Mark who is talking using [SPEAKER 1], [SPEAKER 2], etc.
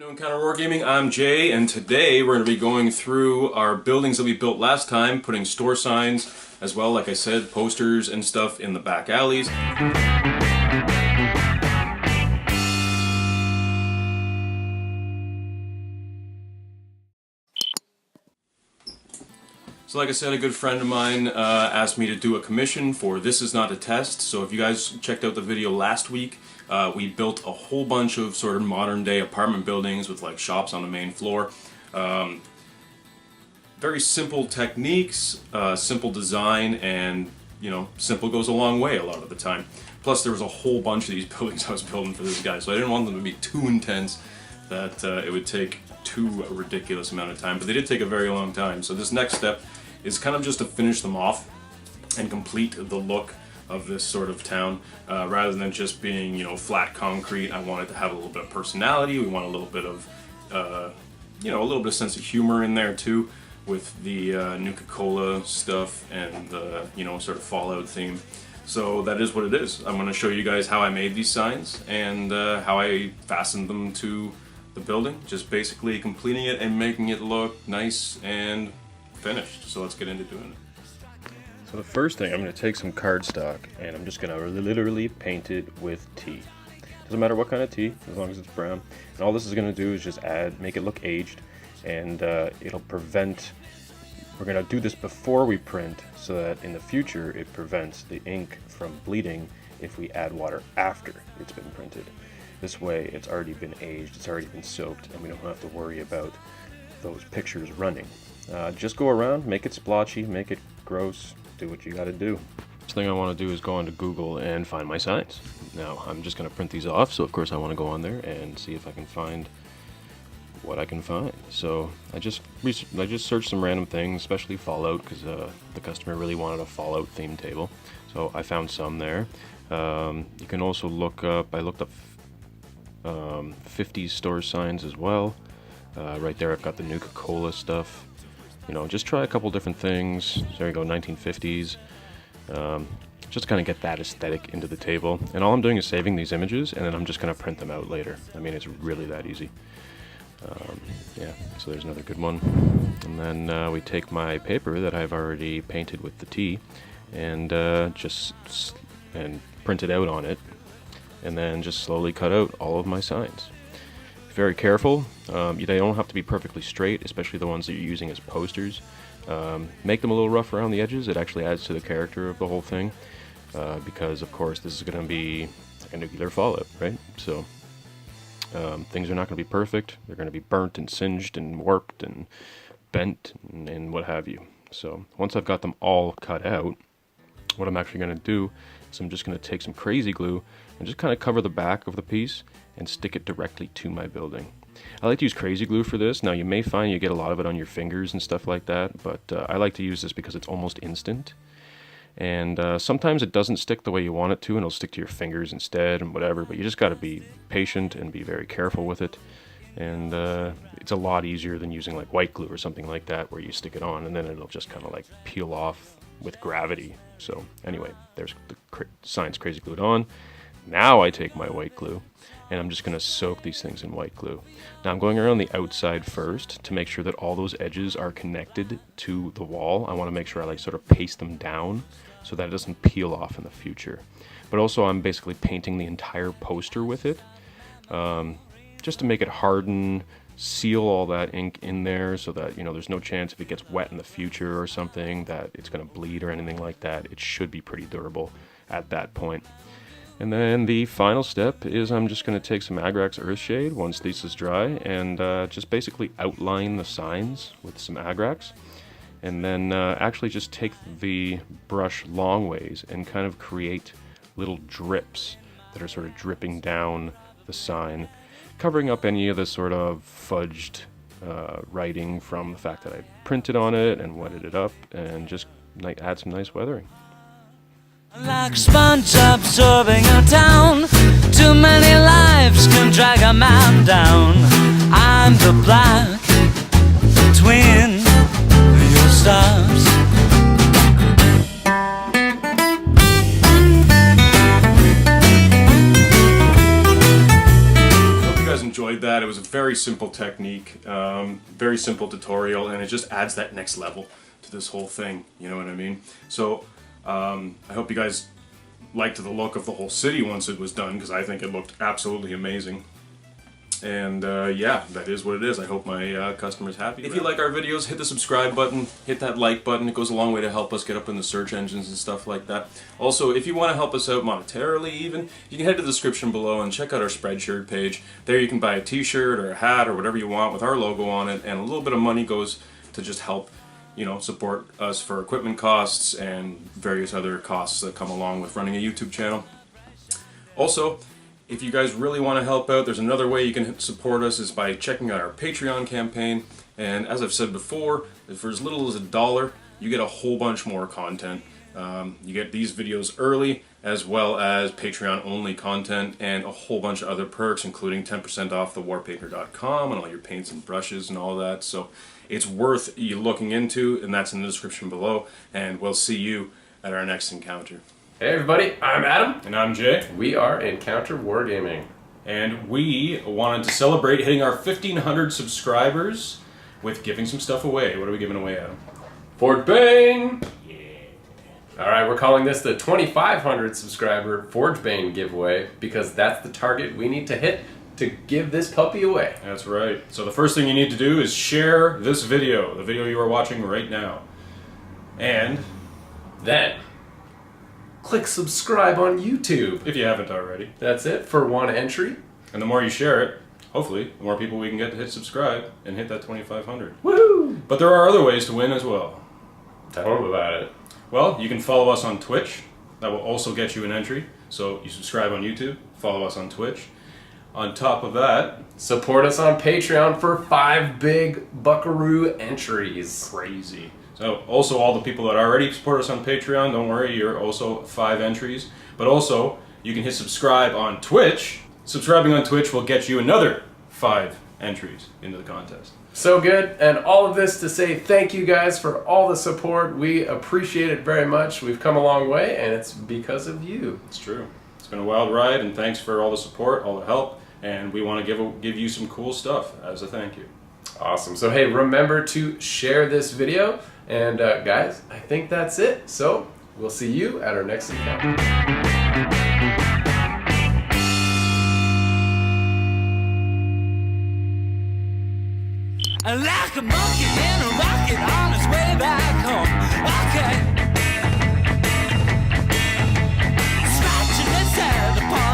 [SPEAKER 1] New Encounter Wargaming, I'm Jay, and today we're going to be going through our buildings that we built last time, putting store signs, as well, like I said, posters and stuff in the back alleys. So like I said, a good friend of mine asked me to do a commission for This Is Not a Test. So if you guys checked out the video last week, we built a whole bunch of sort of modern day apartment buildings with like shops on the main floor. Very simple techniques, simple design, and you know, simple goes a long way a lot of the time. Plus there was a whole bunch of these buildings I was building for this guy, so I didn't want them to be too intense that it would take too ridiculous amount of time, but they did take a very long time. So this next step is kind of just to finish them off and complete the look of this sort of town, rather than just being, you know, flat concrete. I want it to have a little bit of personality. We want a little bit of, you know, a little bit of sense of humor in there too, with the Nuka-Cola stuff and the, you know, sort of Fallout theme. So that is what it is. I'm going to show you guys how I made these signs and how I fastened them to the building. Just basically completing it and making it look nice and finished. So let's get into doing it. So the first thing, I'm going to take some cardstock and I'm just going to literally paint it with tea. Doesn't matter what kind of tea, as long as it's brown. And all this is going to do is just make it look aged, and it'll prevent, we're going to do this before we print so that in the future it prevents the ink from bleeding if we add water after it's been printed. This way it's already been aged, it's already been soaked, and we don't have to worry about those pictures running. Just go around, make it splotchy, make it gross, do what you gotta do. First thing I want to do is go onto Google and find my signs. Now I'm just gonna print these off, so of course I want to go on there and see if I can find what I can find. So I just searched some random things, especially Fallout, because the customer really wanted a Fallout theme table. So I found some there. You can also look up, I looked up 50s store signs as well. Right there I've got the Nuka-Cola stuff. You know, just try a couple different things. There you go, 1950s. Just to kind of get that aesthetic into the table. And all I'm doing is saving these images, and then I'm just going to print them out later. I mean, it's really that easy. Yeah, so there's another good one. And then we take my paper that I've already painted with the tea, and just print it out on it, and then just slowly cut out all of my signs. Very careful. They don't have to be perfectly straight, especially the ones that you're using as posters. Make them a little rough around the edges. It actually adds to the character of the whole thing, because of course this is going to be like a nuclear fallout, right? So things are not going to be perfect. They're going to be burnt and singed and warped and bent and what have you. So once I've got them all cut out, what I'm actually going to do is I'm just going to take some crazy glue and just kind of cover the back of the piece and stick it directly to my building. I like to use crazy glue for this. Now you may find you get a lot of it on your fingers and stuff like that, but I like to use this because it's almost instant. And sometimes it doesn't stick the way you want it to, and it'll stick to your fingers instead and whatever, but you just got to be patient and be very careful with it. And it's a lot easier than using like white glue or something like that, where you stick it on and then it'll just kind of like peel off with gravity. So anyway, there's the signs crazy glued on. Now I take my white glue and I'm just going to soak these things in white glue. Now I'm going around the outside first to make sure that all those edges are connected to the wall. I want to make sure I like sort of paste them down so that it doesn't peel off in the future. But also I'm basically painting the entire poster with it, just to make it harden, seal all that ink in there so that, you know, there's no chance if it gets wet in the future or something that it's going to bleed or anything like that. It should be pretty durable at that point. And then the final step is I'm just going to take some Agrax Earthshade once this is dry and just basically outline the signs with some Agrax. And then actually just take the brush long ways and kind of create little drips that are sort of dripping down the sign, covering up any of the sort of fudged writing from the fact that I printed on it and wetted it up, and just add some nice weathering.
[SPEAKER 2] Like sponge absorbing a town, too many lives can drag a man down. I'm the black twin, your stars.
[SPEAKER 1] Hope you guys enjoyed that. It was a very simple technique, very simple tutorial, and it just adds that next level to this whole thing, you know what I mean? So I hope you guys liked the look of the whole city once it was done, because I think it looked absolutely amazing. And yeah, that is what it is. I hope my customer's happy. If you like our videos, hit the subscribe button, hit that like button. It goes a long way to help us get up in the search engines and stuff like that. Also, if you want to help us out monetarily even, you can head to the description below and check out our Spreadshirt page. There you can buy a t-shirt or a hat or whatever you want with our logo on it, and a little bit of money goes to just help, you know, support us for equipment costs and various other costs that come along with running a YouTube channel. Also, if you guys really want to help out, there's another way you can support us, is by checking out our Patreon campaign. And as I've said before, for as little as $1, you get a whole bunch more content. You get these videos early, as well as Patreon only content, and a whole bunch of other perks, including 10% off the warpaper.com and all your paints and brushes and all that. So it's worth you looking into, and that's in the description below. And we'll see you at our next encounter.
[SPEAKER 3] Hey everybody, I'm Adam.
[SPEAKER 1] And I'm Jay.
[SPEAKER 3] We are Encounter Wargaming.
[SPEAKER 1] And we wanted to celebrate hitting our 1,500 subscribers with giving some stuff away. What are we giving away, Adam?
[SPEAKER 3] Fort Bane! Yeah. Alright, we're calling this the 2,500 subscriber Forge Bane giveaway, because that's the target we need to hit to give this puppy away.
[SPEAKER 1] That's right. So the first thing you need to do is share this video, the video you are watching right now. And
[SPEAKER 3] then click subscribe on YouTube.
[SPEAKER 1] if you haven't already.
[SPEAKER 3] That's it for one entry.
[SPEAKER 1] And the more you share it, hopefully, the more people we can get to hit subscribe and hit that 2,500.
[SPEAKER 3] Woohoo!
[SPEAKER 1] But there are other ways to win as well.
[SPEAKER 3] Tell them about it.
[SPEAKER 1] Well, you can follow us on Twitch. That will also get you an entry. So you subscribe on YouTube, follow us on Twitch. On top of that,
[SPEAKER 3] Support us on Patreon for 5 big buckaroo entries.
[SPEAKER 1] crazy. So also all the people that already support us on Patreon, don't worry, you're also 5 entries. But also, you can hit subscribe on Twitch. Subscribing on Twitch will get you another 5 entries into the contest.
[SPEAKER 3] So good, and all of this to say thank you guys for all the support. We appreciate it very much. We've come a long way, and it's because of you.
[SPEAKER 1] It's true. It's been a wild ride, and thanks for all the support, all the help, and we want to give you some cool stuff as a thank you.
[SPEAKER 3] Awesome. So hey, remember to share this video, and guys, I think that's it. So we'll see you at our next encounter.
[SPEAKER 2] Like a monkey in a rocket on his way back home. Okay. Scratching his head upon